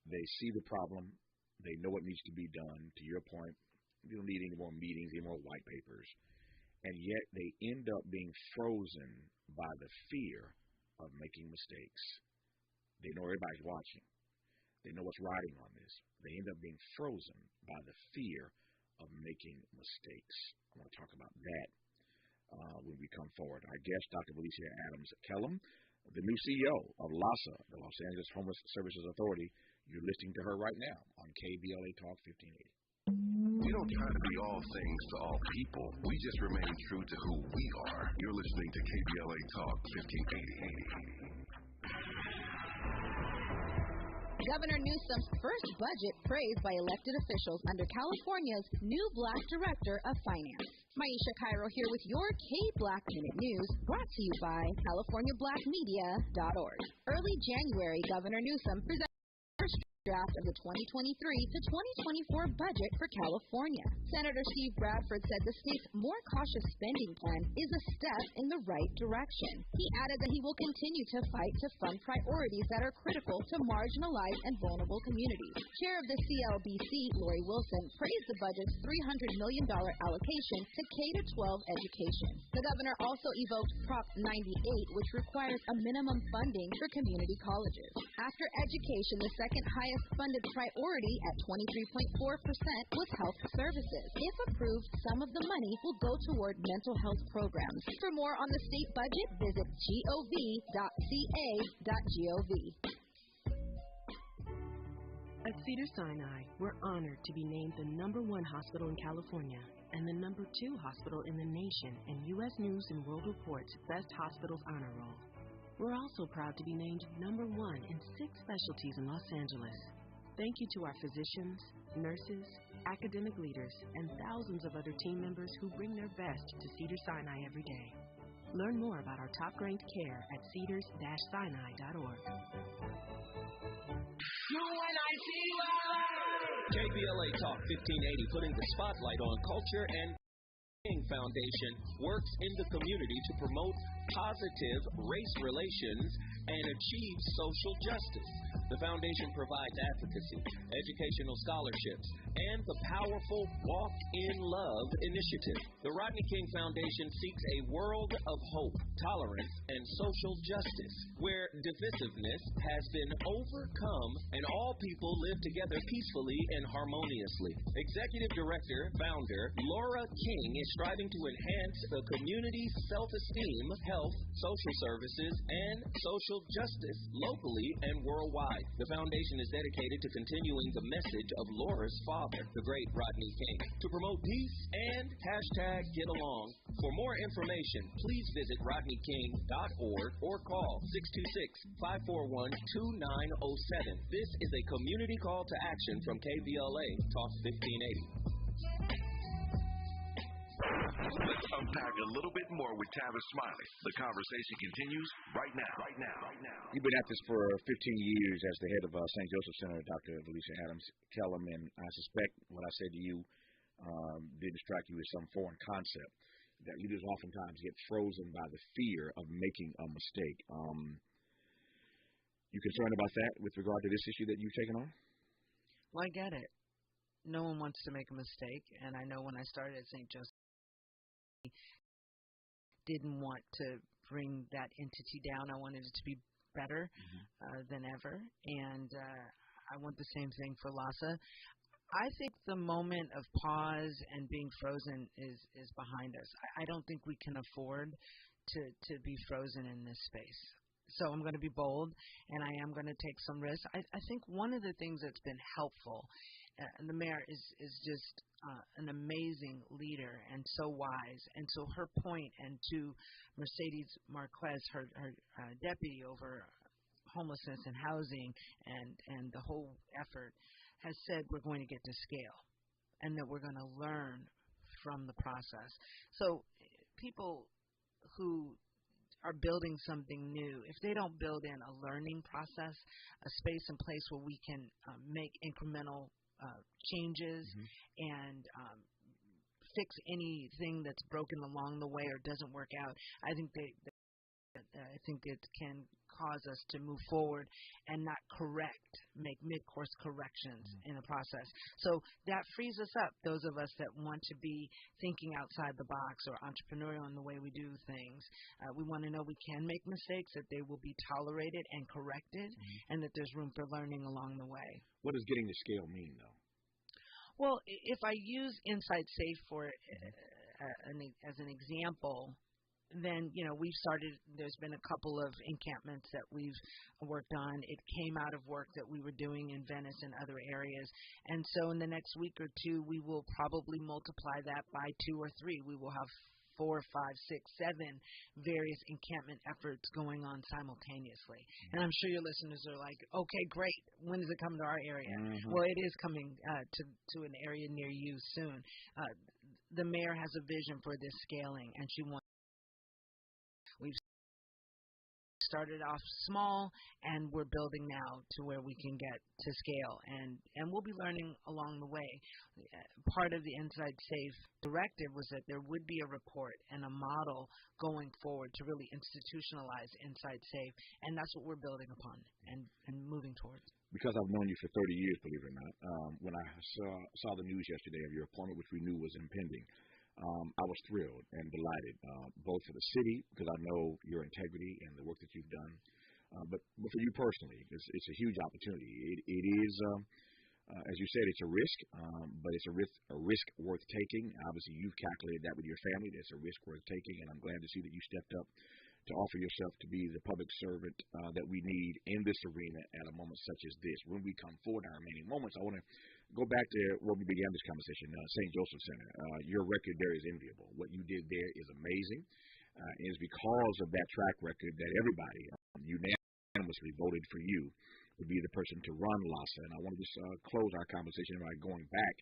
They see the problem. They know what needs to be done. To your point, you don't need any more meetings, any more white papers. And yet they end up being frozen by the fear of making mistakes. They know everybody's watching. They know what's riding on this. They end up being frozen by the fear of making mistakes. I want to talk about that when we come forward. Our guest, Dr. Valicia Adams Kellum, the new CEO of LAHSA, the Los Angeles Homeless Services Authority. You're listening to her right now on KBLA Talk 1580. We don't try to be all things to all people. We just remain true to who we are. You're listening to KBLA Talk 1580. Governor Newsom's first budget praised by elected officials under California's new Black Director of Finance. Maisha Cairo here with your K-Black Minute News, brought to you by CaliforniaBlackMedia.org. Early January, Governor Newsom presented draft of the 2023 to 2024 budget for California. Senator Steve Bradford said the state's more cautious spending plan is a step in the right direction. He added that he will continue to fight to fund priorities that are critical to marginalized and vulnerable communities. Chair of the CLBC, Lori Wilson, praised the budget's $300 million allocation to K-12 education. The governor also evoked Prop 98, which requires a minimum funding for community colleges. After education, the second highest funded priority at 23.4% was health services. If approved, some of the money will go toward mental health programs. For more on the state budget, visit gov.ca.gov. At Cedars-Sinai, we're honored to be named the #1 hospital in California and the #2 hospital in the nation in U.S. News and World Report's Best Hospitals Honor Roll. We're also proud to be named #1 in 6 specialties in Los Angeles. Thank you to our physicians, nurses, academic leaders, and thousands of other team members who bring their best to Cedars-Sinai every day. Learn more about our top-ranked care at cedars-sinai.org. KBLA Talk 1580, putting the spotlight on culture and Foundation works in the community to promote positive race relations and achieve social justice. The foundation provides advocacy, educational scholarships, and the powerful Walk in Love initiative. The Rodney King Foundation seeks a world of hope, tolerance, and social justice, where divisiveness has been overcome and all people live together peacefully and harmoniously. Executive Director, Founder Laura King is striving to enhance the community's self-esteem, health, social services, and social justice locally and worldwide. The foundation is dedicated to continuing the message of Laura's father, the great Rodney King, to promote peace and #GetAlong. For more information, please visit rodneyking.org or call 626-541-2907. This is a community call to action from KBLA Talk 1580. Let's unpack a little bit more with Tavis Smiley. The conversation continues right now. You've been at this for 15 years as the head of St. Joseph Center, Dr. Alicia Adams Kellum, and I suspect what I said to you didn't strike you as some foreign concept, that leaders oftentimes get frozen by the fear of making a mistake. You concerned about that with regard to this issue that you've taken on? Well, I get it. No one wants to make a mistake, and I know when I started at St. Joseph, didn't want to bring that entity down. I wanted it to be better than ever, and I want the same thing for LASA. I think the moment of pause and being frozen is behind us. I don't think we can afford to be frozen in this space. So I'm going to be bold, and I am going to take some risks. I think one of the things that's been helpful, and the mayor is just an amazing leader and so wise. And so her point, and to Mercedes Marquez, her deputy over homelessness and housing and the whole effort, has said we're going to get to scale and that we're going to learn from the process. So people who are building something new, if they don't build in a learning process, a space and place where we can make incremental changes and fix anything that's broken along the way or doesn't work out, I think it can cause us to move forward and not make mid-course corrections in the process. So that frees us up, those of us that want to be thinking outside the box or entrepreneurial in the way we do things. We want to know we can make mistakes, that they will be tolerated and corrected, and that there's room for learning along the way. What does getting to scale mean, though? Well, if I use Inside Safe for as an example, then, we've started, there's been a couple of encampments that we've worked on. It came out of work that we were doing in Venice and other areas. And so in the next week or two, we will probably multiply that by 2 or 3. We will have 4, 5, 6, 7 various encampment efforts going on simultaneously. And I'm sure your listeners are like, okay, great. When does it come to our area? Well, it is coming to an area near you soon. The mayor has a vision for this scaling, and she wants. We've started off small, and we're building now to where we can get to scale, and we'll be learning along the way. Part of the Inside Safe directive was that there would be a report and a model going forward to really institutionalize Inside Safe, and that's what we're building upon and moving towards. Because I've known you for 30 years, believe it or not, when I saw the news yesterday of your appointment, which we knew was impending, I was thrilled and delighted, both for the city, because I know your integrity and the work that you've done, but for you personally, it's a huge opportunity. It is, as you said, it's a risk, but it's a risk worth taking. Obviously, you've calculated that with your family. It's a risk worth taking, and I'm glad to see that you stepped up to offer yourself to be the public servant that we need in this arena at a moment such as this. When we come forward in our remaining moments, I want to go back to where we began this conversation, St. Joseph Center. Your record there is enviable. What you did there is amazing. It is because of that track record that everybody unanimously voted for you to be the person to run LASA. And I want to just close our conversation by going back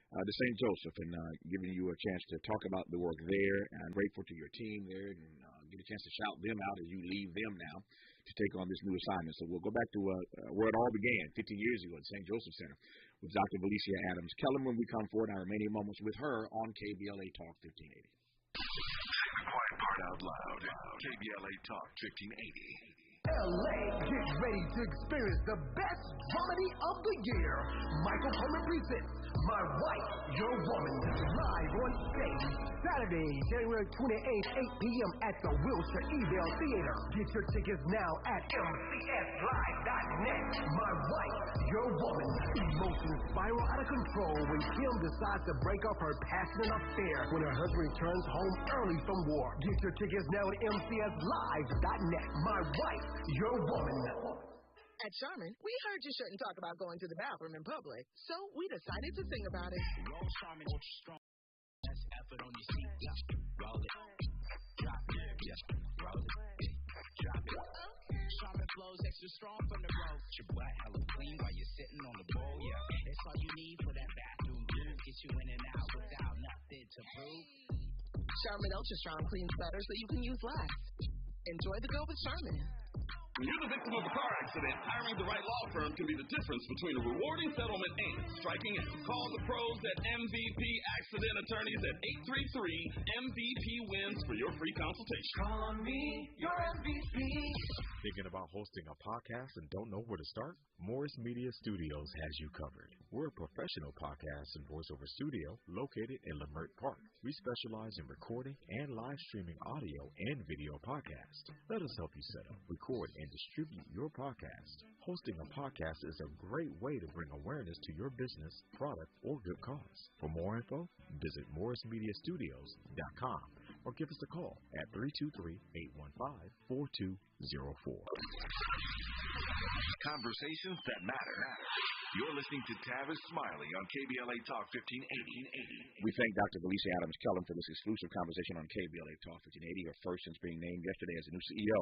to St. Joseph and giving you a chance to talk about the work there. I'm grateful to your team there and get a chance to shout them out as you leave them now to take on this new assignment. So we'll go back to where it all began 15 years ago at St. Joseph Center with Dr. Valicia Adams Kellum when we come forward in our remaining moments with her on KBLA Talk 1580. Say the quiet part out loud. KBLA Talk 1580. LA, get ready to experience the best dramedy of the year. Michael Coleman presents My Wife, Your Woman, live on stage Saturday, January 28th, 8 p.m. at the Wilshire Eville Theater. Get your tickets now at mcslive.net. My Wife, Your Woman. Emotions spiral out of control when Kim decides to break up her passionate affair when her husband returns home early from war. Get your tickets now at mcslive.net. My Wife, Your Woman. At Charmin, we heard you shouldn't talk about going to the bathroom in public, so we decided to sing about it. Roll Charmin ultra strong. That's effort on your seat. Yeah. Roll it. Drop it. Yeah. Roll it. Drop it. Charmin flows extra strong from the road. Your butt hella clean while you're sitting on the bowl. Yeah. That's all you need for that bathroom groove. Get you in and out without nothing to prove. Charmin Ultra Strong cleans better so you can use less. Enjoy the go with Charmin. When you're the victim of a car accident, hiring the right law firm can be the difference between a rewarding settlement and striking out. Call the pros at MVP Accident Attorneys at 833-MVP-WINS for your free consultation. Call on me, your MVP. Thinking about hosting a podcast and don't know where to start? Morris Media Studios has you covered. We're a professional podcast and voiceover studio located in Leimert Park. We specialize in recording and live streaming audio and video podcasts. Let us help you set up, record, and distribute your podcast. Hosting a podcast is a great way to bring awareness to your business, product, or good cause. For more info, visit morrismediastudios.com or give us a call at 323-815-4204. Conversations that matter. You're listening to Tavis Smiley on KBLA Talk 1580. We thank Dr. Valicia Adams Kellum for this exclusive conversation on KBLA Talk 1580, her first since being named yesterday as the new CEO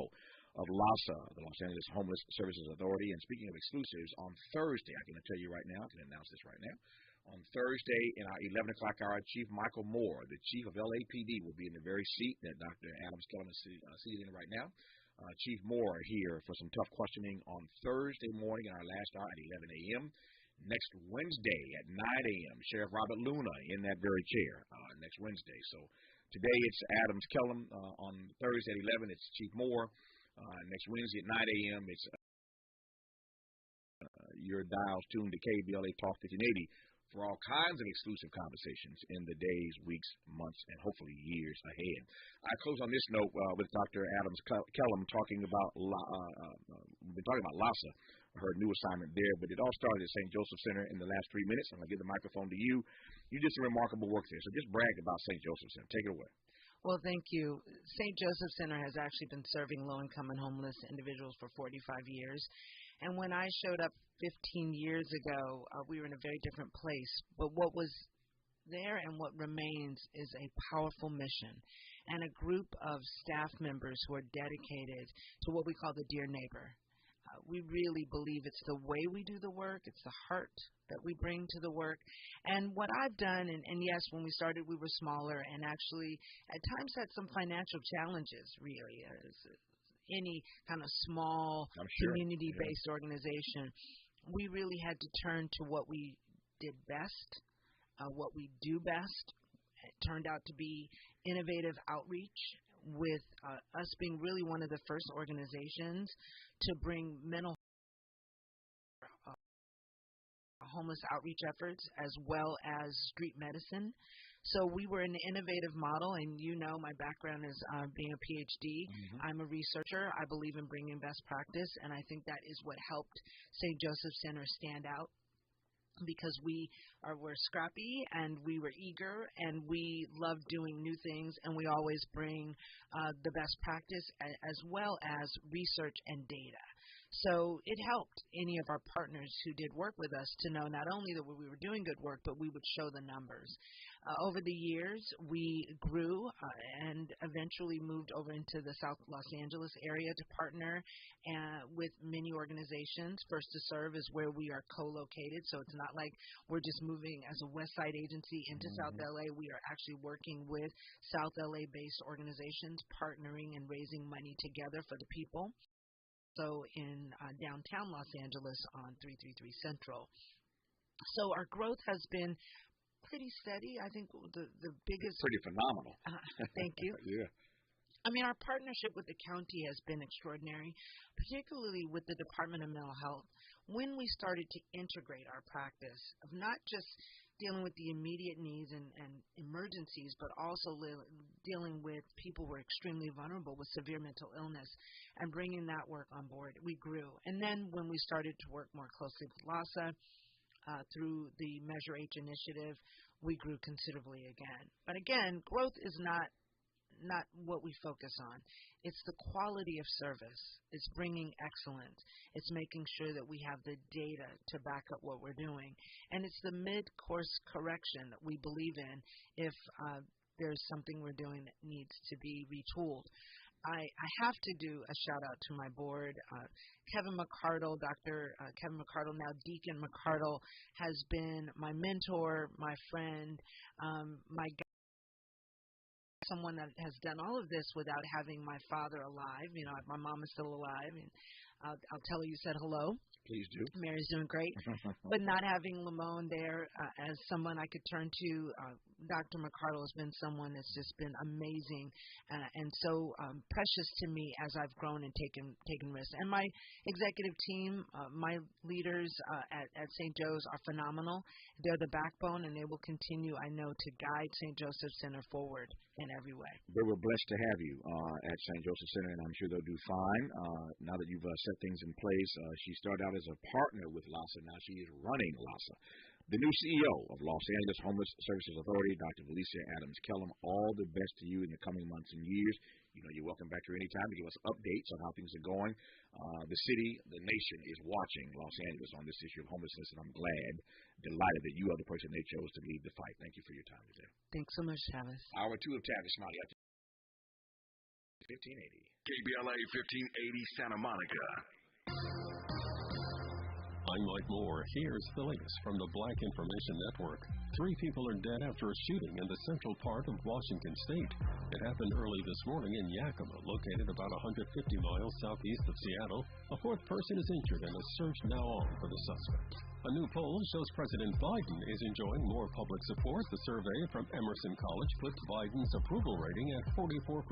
of LASA, the Los Angeles Homeless Services Authority. And speaking of exclusives, on Thursday, I can tell you right now, I can announce this right now, on Thursday in our 11 o'clock hour, Chief Michael Moore, the chief of LAPD, will be in the very seat that Dr. Adams Kellum is seated in right now. Chief Moore here for some tough questioning on Thursday morning in our last hour at 11 a.m. Next Wednesday at 9 a.m., Sheriff Robert Luna in that very chair next Wednesday. So today it's Adams Kellum. On Thursday at 11, it's Chief Moore. Next Wednesday at 9 a.m., it's your dials tuned to KBLA Talk 1580 for all kinds of exclusive conversations in the days, weeks, months, and hopefully years ahead. I close on this note with Dr. Adams Kellum talking about we've been talking about LASA, her new assignment there, but it all started at St. Joseph Center in the last 3 minutes. I'm going to give the microphone to you. You did some remarkable work there, so just brag about St. Joseph Center. Take it away. Well, thank you. St. Joseph Center has actually been serving low-income and homeless individuals for 45 years. And when I showed up 15 years ago, we were in a very different place. But what was there and what remains is a powerful mission and a group of staff members who are dedicated to what we call the Dear Neighbor. We really believe it's the way we do the work, it's the heart that we bring to the work. And what I've done, and yes, when we started we were smaller and actually at times had some financial challenges, really. any kind of small community-based organization. We really had to turn to what we did best, what we do best. It turned out to be innovative outreach, with us being really one of the first organizations to bring mental homeless outreach efforts as well as street medicine. So we were an innovative model, and my background is being a PhD. I'm a researcher. I believe in bringing best practice, and I think that is what helped St. Joseph Center stand out, because we're scrappy and we were eager and we love doing new things, and we always bring the best practice as well as research and data. So it helped any of our partners who did work with us to know not only that we were doing good work, but we would show the numbers. Over the years, we grew and eventually moved over into the South Los Angeles area to partner with many organizations. First to Serve is where we are co-located, so it's not like we're just moving as a West Side agency into South LA. We are actually working with South LA-based organizations, partnering and raising money together for the people. So in downtown Los Angeles on 333 Central. So our growth has been pretty steady. I think the biggest... Pretty phenomenal. Thank you. Yeah. I mean, our partnership with the county has been extraordinary, particularly with the Department of Mental Health, when we started to integrate our practice of not just dealing with the immediate needs and emergencies, but also dealing with people who are extremely vulnerable with severe mental illness, and bringing that work on board. We grew. And then when we started to work more closely with LASA through the Measure H initiative, we grew considerably again. But again, growth is not what we focus on. It's the quality of service. It's bringing excellence. It's making sure that we have the data to back up what we're doing. And it's the mid-course correction that we believe in if there's something we're doing that needs to be retooled. I have to do a shout-out to my board. Kevin McCardle, Dr. Kevin McCardle, now Deacon McCardle, has been my mentor, my friend, my guide. Someone that has done all of this without having my father alive. My mom is still alive, and I'll tell her you said hello. Please do. Mary's doing great. But not having Lamone there as someone I could turn to, Dr. McCardle has been someone that's just been amazing and so precious to me as I've grown and taken risks. And my executive team, my leaders at St. Joe's are phenomenal. They're the backbone, and they will continue, I know, to guide St. Joseph Center forward in every way. They were blessed to have you at St. Joseph Center, and I'm sure they'll do fine now that you've set things in place. She started out as a partner with LASA. Now she is running LASA. The new CEO of Los Angeles Homeless Services Authority, Dr. Felicia Adams-Kellum, all the best to you in the coming months and years. You're welcome back here anytime to give us updates on how things are going. The city, the nation is watching Los Angeles on this issue of homelessness, and I'm delighted that you are the person they chose to lead the fight. Thank you for your time today. Thanks so much, Tavis. Hour 2 of Tavis Smiley. 1580. KBLA 1580 Santa Monica. I'm Mike Moore. Here's the latest from the Black Information Network. 3 people are dead after a shooting in the central part of Washington State. It happened early this morning in Yakima, located about 150 miles southeast of Seattle. A 4th person is injured, and a search now on for the suspect. A new poll shows President Biden is enjoying more public support. The survey from Emerson College puts Biden's approval rating at 44%.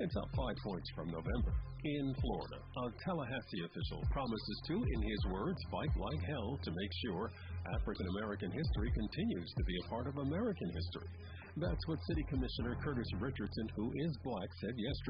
It's up 5 points from November. In Florida, a Tallahassee official promises to, in his words, fight like hell to make sure African-American history continues to be a part of American history. That's what City Commissioner Curtis Richardson, who is black, said yesterday.